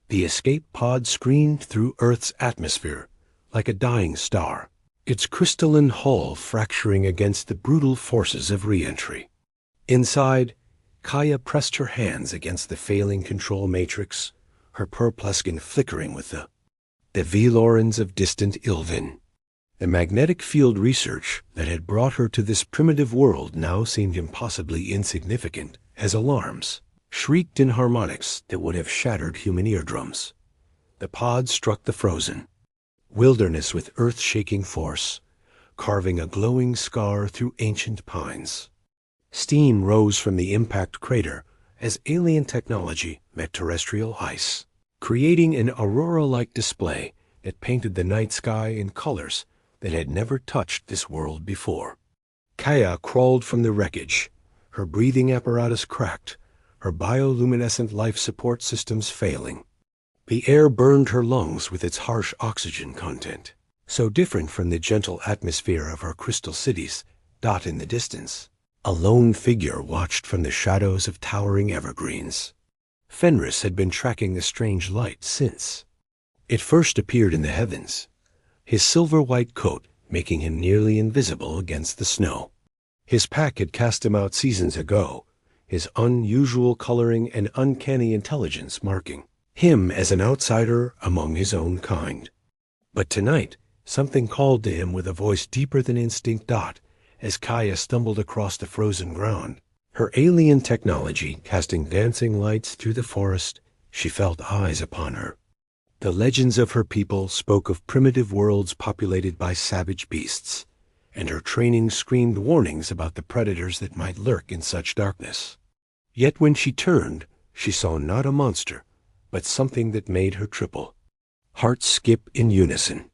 The escape pod screened through Earth's atmosphere like a dying star, its crystalline hull fracturing against the brutal forces of re-entry. Inside, Kaya pressed her hands against the failing control matrix, her purpluskin flickering with the velorins of distant Ilvin. The magnetic field research that had brought her to this primitive world now seemed impossibly insignificant as alarms shrieked in harmonics that would have shattered human eardrums. The pod struck the frozen wilderness with earth-shaking force, carving a glowing scar through ancient pines. Steam rose from the impact crater as alien technology met terrestrial ice, creating an aurora-like display that painted the night sky in colors that had never touched this world before. Kaya crawled from the wreckage, her breathing apparatus cracked, her bioluminescent life support systems failing. The air burned her lungs with its harsh oxygen content, so different from the gentle atmosphere of her crystal cities dot in the distance. A lone figure watched from the shadows of towering evergreens. Fenris had been tracking the strange light since it first appeared in the heavens, his silver-white coat making him nearly invisible against the snow. His pack had cast him out seasons ago, his unusual coloring and uncanny intelligence marking him as an outsider among his own kind. But tonight, something called to him with a voice deeper than instinct. As Kaya stumbled across the frozen ground, her alien technology casting dancing lights through the forest, she felt eyes upon her. The legends of her people spoke of primitive worlds populated by savage beasts, and her training screamed warnings about the predators that might lurk in such darkness. Yet when she turned, she saw not a monster, but something that made her triple heart skip in unison.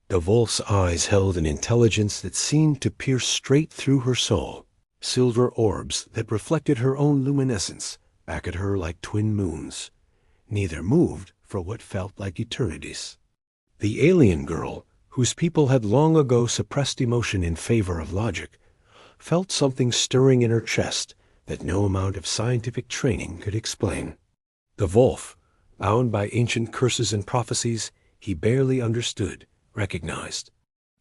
The wolf's eyes held an intelligence that seemed to pierce straight through her soul, silver orbs that reflected her own luminescence back at her like twin moons. Neither moved for what felt like eternities. The alien girl, whose people had long ago suppressed emotion in favor of logic, felt something stirring in her chest that no amount of scientific training could explain. The wolf, bound by ancient curses and prophecies he barely understood, recognized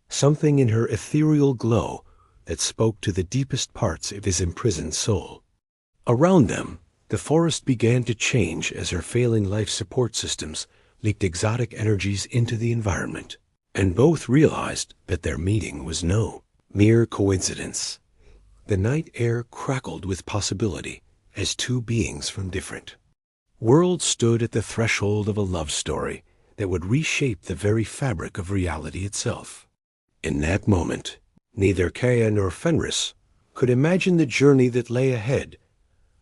something in her ethereal glow that spoke to the deepest parts of his imprisoned soul. Around them, the forest began to change as her failing life support systems leaked exotic energies into the environment, and both realized that their meeting was no mere coincidence. The night air crackled with possibility as two beings from different worlds stood at the threshold of a love story that would reshape the very fabric of reality itself. In that moment, neither Kaya nor Fenris could imagine the journey that lay ahead,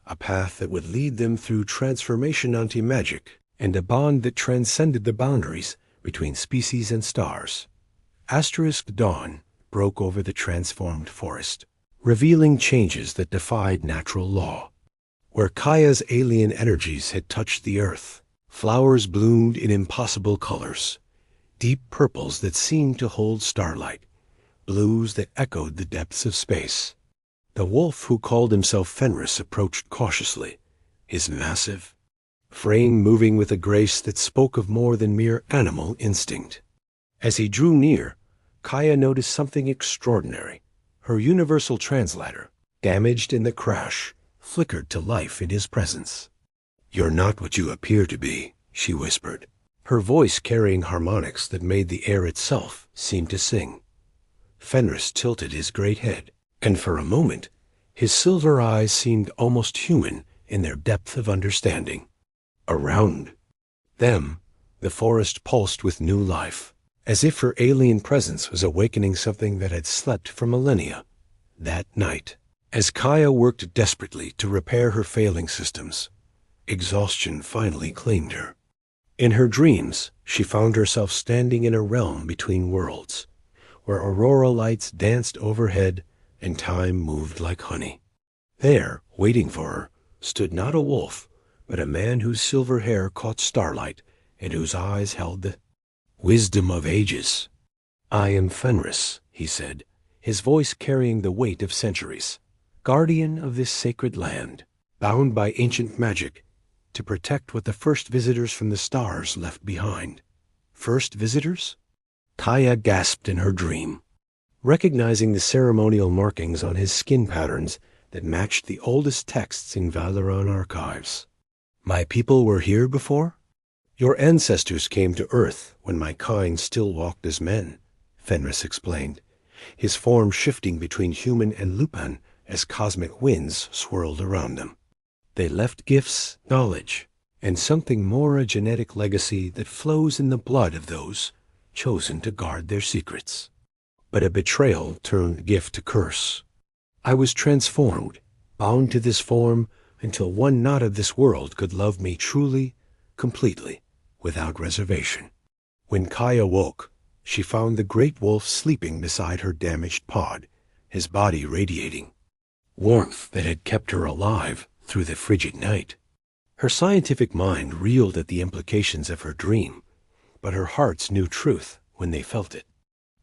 a path that would lead them through transformation anti-magic and a bond that transcended the boundaries between species and stars. Asterisk dawn broke over the transformed forest, revealing changes that defied natural law. Where Kaya's alien energies had touched the earth, flowers bloomed in impossible colors, deep purples that seemed to hold starlight, blues that echoed the depths of space. The wolf who called himself Fenris approached cautiously, his massive frame moving with a grace that spoke of more than mere animal instinct. As he drew near, Kaya noticed something extraordinary. Her universal translator, damaged in the crash, flickered to life in his presence. "You're not what you appear to be," she whispered, her voice carrying harmonics that made the air itself seem to sing. Fenris tilted his great head, and for a moment his silver eyes seemed almost human in their depth of understanding. Around them, the forest pulsed with new life, as if her alien presence was awakening something that had slept for millennia. That night, as Kaya worked desperately to repair her failing systems, exhaustion finally claimed her. In her dreams, she found herself standing in a realm between worlds, where aurora lights danced overhead and time moved like honey. There, waiting for her, stood not a wolf, but a man whose silver hair caught starlight and whose eyes held the wisdom of ages. "I am Fenris," he said, his voice carrying the weight of centuries, "guardian of this sacred land, bound by ancient magic, to protect what the first visitors from the stars left behind. First visitors? Kaya gasped in her dream, recognizing the ceremonial markings on his skin patterns that matched the oldest texts in Valeron archives. My people were here before? Your ancestors came to Earth when my kind still walked as men, Fenris explained, his form shifting between human and Lupin as cosmic winds swirled around them. They left gifts, knowledge, and something more, a genetic legacy that flows in the blood of those chosen to guard their secrets. But a betrayal turned gift to curse. I was transformed, bound to this form, until one not of this world could love me truly, completely, without reservation. When Kaya woke, she found the great wolf sleeping beside her damaged pod, his body radiating warmth that had kept her alive through the frigid night. Her scientific mind reeled at the implications of her dream, but her hearts knew truth when they felt it.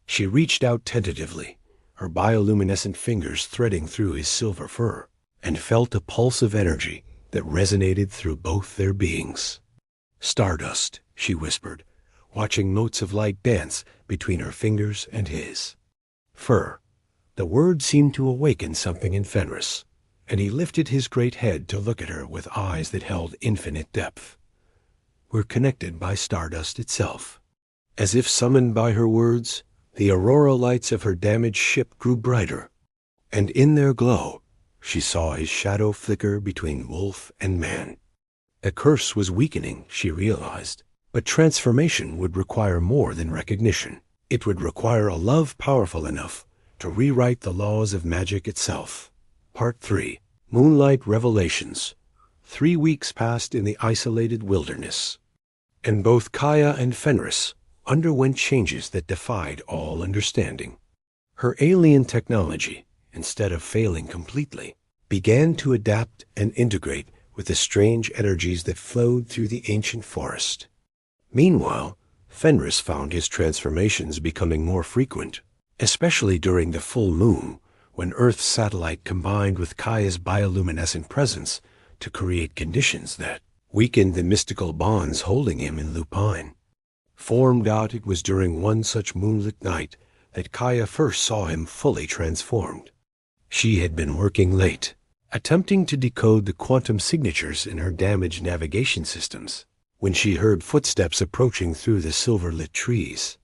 She reached out tentatively, her bioluminescent fingers threading through his silver fur, and felt a pulse of energy that resonated through both their beings. Stardust, she whispered, watching motes of light dance between her fingers and his. Fur. The word seemed to awaken something in Fenris, and he lifted his great head to look at her with eyes that held infinite depth. We're connected by stardust itself. As if summoned by her words, the aurora lights of her damaged ship grew brighter, and in their glow, she saw his shadow flicker between wolf and man. A curse was weakening, she realized, but transformation would require more than recognition. It would require a love powerful enough to rewrite the laws of magic itself. Part 3. Moonlight Revelations. 3 weeks passed in the isolated wilderness, and both Kaya and Fenris underwent changes that defied all understanding. Her alien technology, instead of failing completely, began to adapt and integrate with the strange energies that flowed through the ancient forest. Meanwhile, Fenris found his transformations becoming more frequent, especially during the full moon, when Earth's satellite combined with Kaya's bioluminescent presence to create conditions that weakened the mystical bonds holding him in Lupine. Formed out, it was during one such moonlit night that Kaya first saw him fully transformed. She had been working late, attempting to decode the quantum signatures in her damaged navigation systems, when she heard footsteps approaching through the silver-lit trees.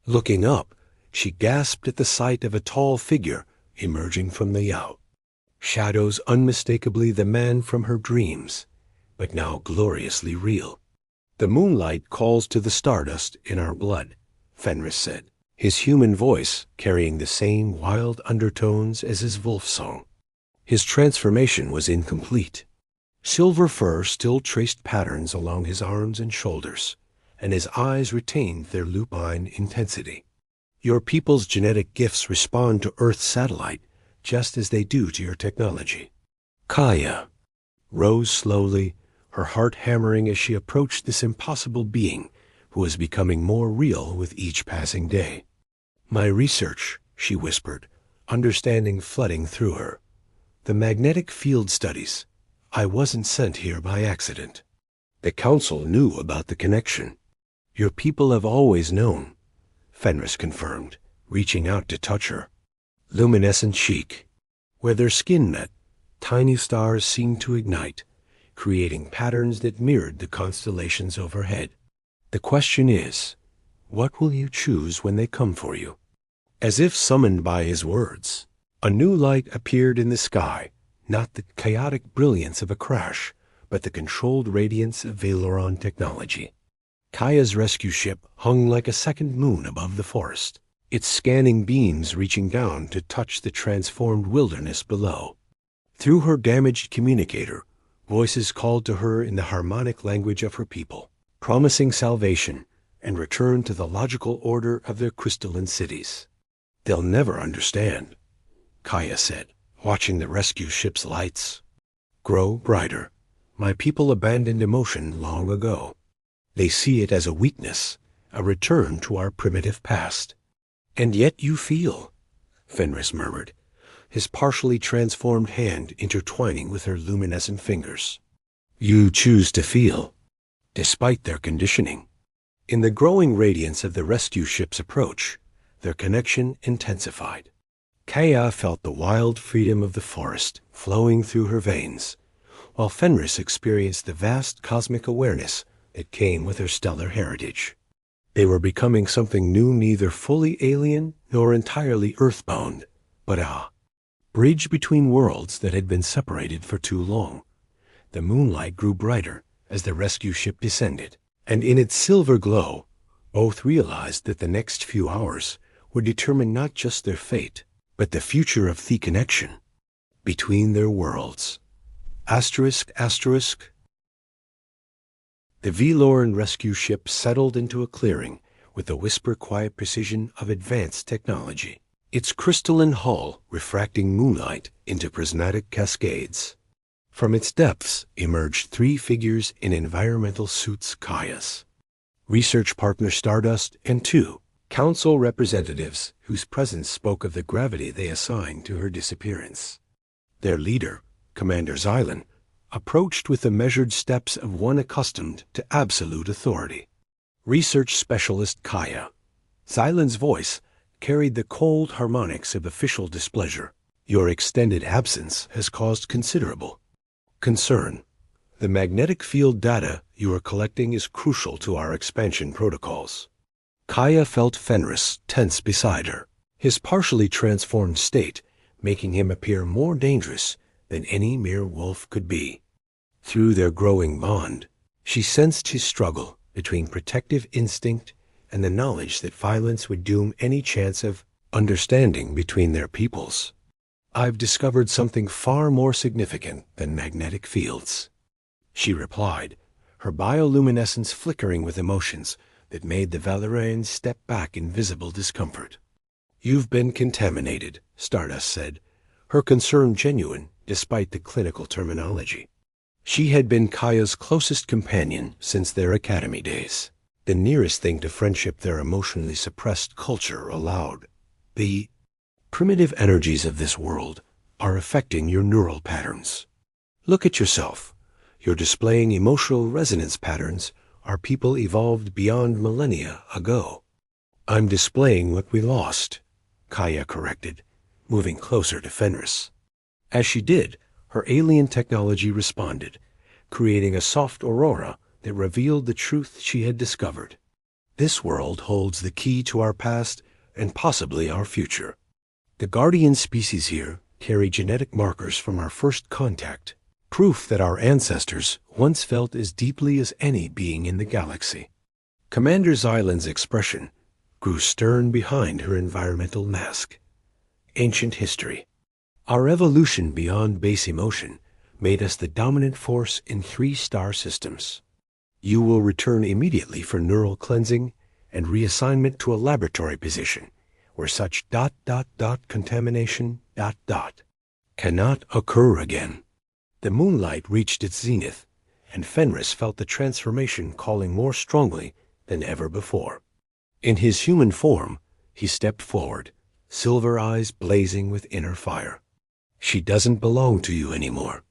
Looking up, she gasped at the sight of a tall figure emerging from the Yao. Shadows unmistakably the man from her dreams, but now gloriously real. The moonlight calls to the stardust in our blood, Fenris said, his human voice carrying the same wild undertones as his wolf song. His transformation was incomplete. Silver fur still traced patterns along his arms and shoulders, and his eyes retained their lupine intensity. Your people's genetic gifts respond to Earth's satellite just as they do to your technology. Kaya rose slowly, her heart hammering as she approached this impossible being who was becoming more real with each passing day. My research, she whispered, understanding flooding through her. The magnetic field studies. I wasn't sent here by accident. The council knew about the connection. Your people have always known, Fenris confirmed, reaching out to touch her. Luminescent chic. Where their skin met, tiny stars seemed to ignite, creating patterns that mirrored the constellations overhead. The question is, what will you choose when they come for you? As if summoned by his words, a new light appeared in the sky, not the chaotic brilliance of a crash, but the controlled radiance of Valoron technology. Kaya's rescue ship hung like a second moon above the forest, its scanning beams reaching down to touch the transformed wilderness below. Through her damaged communicator, voices called to her in the harmonic language of her people, promising salvation and return to the logical order of their crystalline cities. They'll never understand, Kaya said, watching the rescue ship's lights grow brighter. My people abandoned emotion long ago. They see it as a weakness, a return to our primitive past. And yet you feel, Fenris murmured, his partially transformed hand intertwining with her luminescent fingers. You choose to feel, despite their conditioning. In the growing radiance of the rescue ship's approach, their connection intensified. Kaya felt the wild freedom of the forest flowing through her veins, while Fenris experienced the vast cosmic awareness that came with her stellar heritage. They were becoming something new, neither fully alien nor entirely earthbound, but a bridge between worlds that had been separated for too long. The moonlight grew brighter as the rescue ship descended, and in its silver glow, both realized that the next few hours would determine not just their fate, but the future of the connection between their worlds. Asterisk, asterisk. The Veloran rescue ship settled into a clearing with the whisper-quiet precision of advanced technology, its crystalline hull refracting moonlight into prismatic cascades. From its depths emerged three figures in environmental suits Kaya's research partner Stardust and two council representatives whose presence spoke of the gravity they assigned to her disappearance. Their leader, Commander Xylan, approached with the measured steps of one accustomed to absolute authority. Research specialist Kaya. Xylan's voice carried the cold harmonics of official displeasure. Your extended absence has caused considerable concern. The magnetic field data you are collecting is crucial to our expansion protocols. Kaya felt Fenris tense beside her, his partially transformed state making him appear more dangerous than any mere wolf could be. Through their growing bond, she sensed his struggle between protective instinct and the knowledge that violence would doom any chance of understanding between their peoples. I've discovered something far more significant than magnetic fields, she replied, her bioluminescence flickering with emotions that made the Valerians step back in visible discomfort. You've been contaminated, Stardust said, her concern genuine despite the clinical terminology. She had been Kaya's closest companion since their academy days, the nearest thing to friendship their emotionally suppressed culture allowed. The primitive energies of this world are affecting your neural patterns. Look at yourself. You're displaying emotional resonance patterns our people evolved beyond millennia ago. I'm displaying what we lost, Kaya corrected, moving closer to Fenris. As she did, her alien technology responded, creating a soft aurora that revealed the truth she had discovered. This world holds the key to our past and possibly our future. The guardian species here carry genetic markers from our first contact, proof that our ancestors once felt as deeply as any being in the galaxy. Commander Xylan's expression grew stern behind her environmental mask. Ancient history. Our evolution beyond base emotion made us the dominant force in 3 star systems. You will return immediately for neural cleansing and reassignment to a laboratory position where such ... contamination ... cannot occur again. The moonlight reached its zenith, and Fenris felt the transformation calling more strongly than ever before. In his human form, he stepped forward, silver eyes blazing with inner fire. She doesn't belong to you anymore,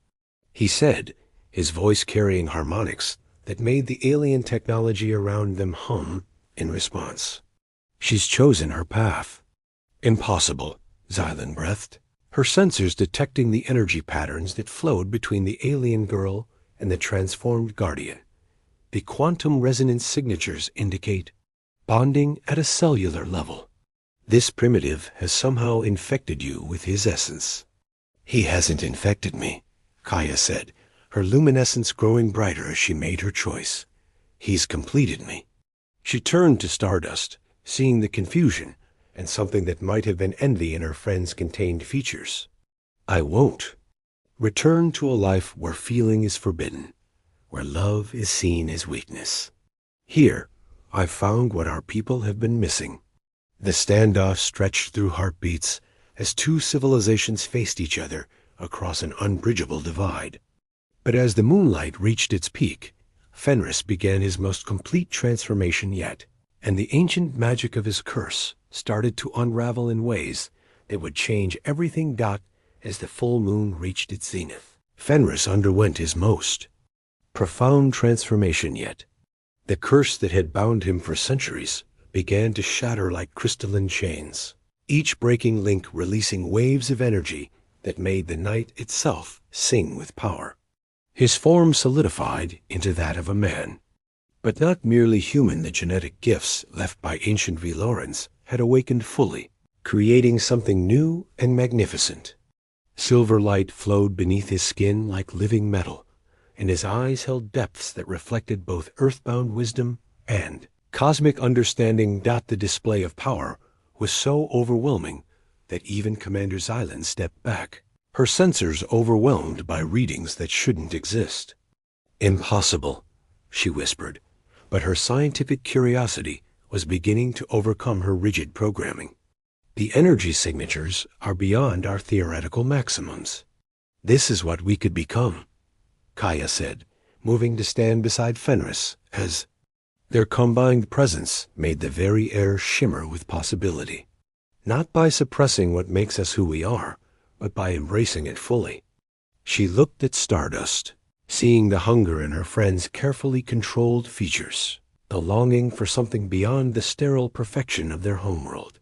he said, his voice carrying harmonics that made the alien technology around them hum in response. She's chosen her path. Impossible, Xylan breathed, her sensors detecting the energy patterns that flowed between the alien girl and the transformed guardian. The quantum resonance signatures indicate bonding at a cellular level. This primitive has somehow infected you with his essence. He hasn't infected me, Kaya said, her luminescence growing brighter as she made her choice. He's completed me. She turned to Stardust, seeing the confusion and something that might have been envy in her friend's contained features. I won't. Return to a life where feeling is forbidden, where love is seen as weakness. Here, I've found what our people have been missing. The standoff stretched through heartbeats as 2 civilizations faced each other across an unbridgeable divide. But as the moonlight reached its peak, Fenris began his most complete transformation yet, and the ancient magic of his curse started to unravel in ways that would change everything. As the full moon reached its zenith, Fenris underwent his most profound transformation yet. The curse that had bound him for centuries began to shatter like crystalline chains, each breaking link releasing waves of energy that made the night itself sing with power. His form solidified into that of a man. But not merely human, the genetic gifts left by ancient Velorans had awakened fully, creating something new and magnificent. Silver light flowed beneath his skin like living metal, and his eyes held depths that reflected both earthbound wisdom and cosmic understanding. The display of power was so overwhelming that even Commander Xylan stepped back, her sensors overwhelmed by readings that shouldn't exist. "Impossible," she whispered, but her scientific curiosity was beginning to overcome her rigid programming. "The energy signatures are beyond our theoretical maximums. This is what we could become," Kaya said, moving to stand beside Fenris as their combined presence made the very air shimmer with possibility. Not by suppressing what makes us who we are, but by embracing it fully. She looked at Stardust, seeing the hunger in her friend's carefully controlled features, the longing for something beyond the sterile perfection of their homeworld.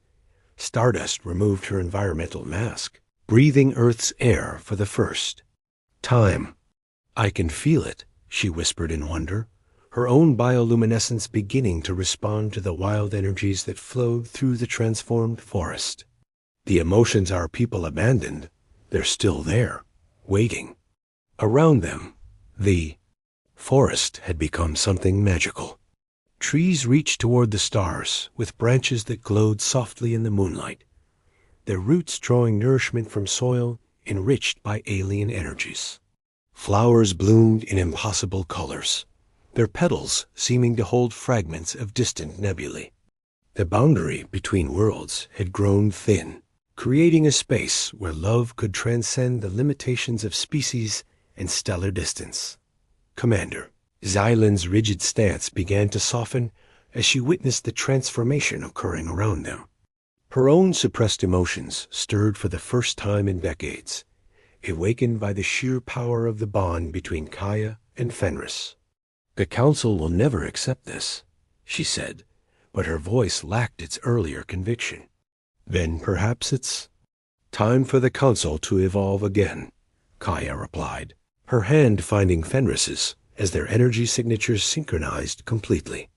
Stardust removed her environmental mask, breathing Earth's air for the first time. "I can feel it," she whispered in wonder, her own bioluminescence beginning to respond to the wild energies that flowed through the transformed forest. "The emotions our people abandoned, they're still there, waiting." Around them, the forest had become something magical. Trees reached toward the stars with branches that glowed softly in the moonlight, their roots drawing nourishment from soil enriched by alien energies. Flowers bloomed in impossible colors, their petals seeming to hold fragments of distant nebulae. The boundary between worlds had grown thin, creating a space where love could transcend the limitations of species and stellar distance. "Commander," Xylan's rigid stance began to soften as she witnessed the transformation occurring around them. Her own suppressed emotions stirred for the first time in decades, awakened by the sheer power of the bond between Kaya and Fenris. "The Council will never accept this," she said, but her voice lacked its earlier conviction. "Then perhaps it's time for the Council to evolve again," Kaya replied, her hand finding Fenris's as their energy signatures synchronized completely.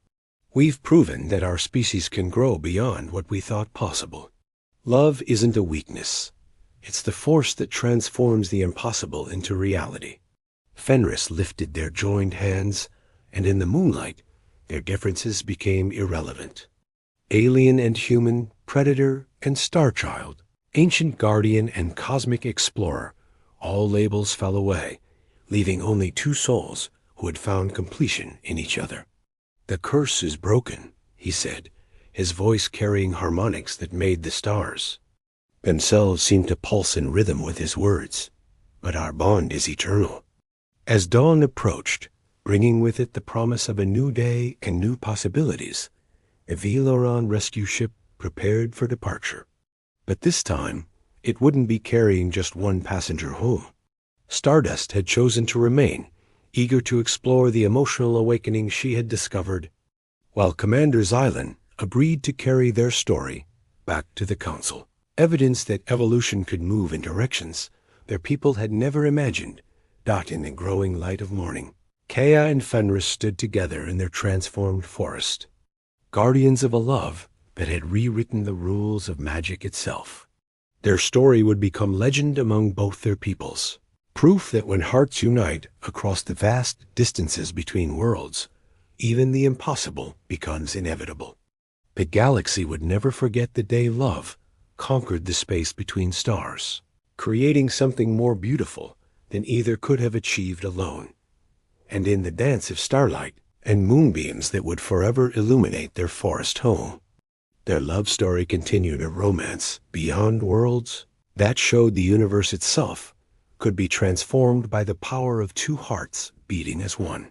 "We've proven that our species can grow beyond what we thought possible. Love isn't a weakness. It's the force that transforms the impossible into reality." Fenris lifted their joined hands, and in the moonlight, their differences became irrelevant. Alien and human, predator and starchild, ancient guardian and cosmic explorer, all labels fell away, leaving only two souls who had found completion in each other. "The curse is broken," he said, his voice carrying harmonics that made the stars themselves seem to pulse in rhythm with his words. "But our bond is eternal." As dawn approached, bringing with it the promise of a new day and new possibilities, a Veloran rescue ship prepared for departure. But this time, it wouldn't be carrying just one passenger home. Stardust had chosen to remain, eager to explore the emotional awakening she had discovered, while Commander Xylan agreed to carry their story back to the Council. Evidence that evolution could move in directions their people had never imagined, in the growing light of morning. Kaya and Fenris stood together in their transformed forest, guardians of a love that had rewritten the rules of magic itself. Their story would become legend among both their peoples, proof that when hearts unite across the vast distances between worlds, even the impossible becomes inevitable. The galaxy would never forget the day love conquered the space between stars, creating something more beautiful than either could have achieved alone. And in the dance of starlight and moonbeams that would forever illuminate their forest home, their love story continued a romance beyond worlds that showed the universe itself could be transformed by the power of two hearts beating as one.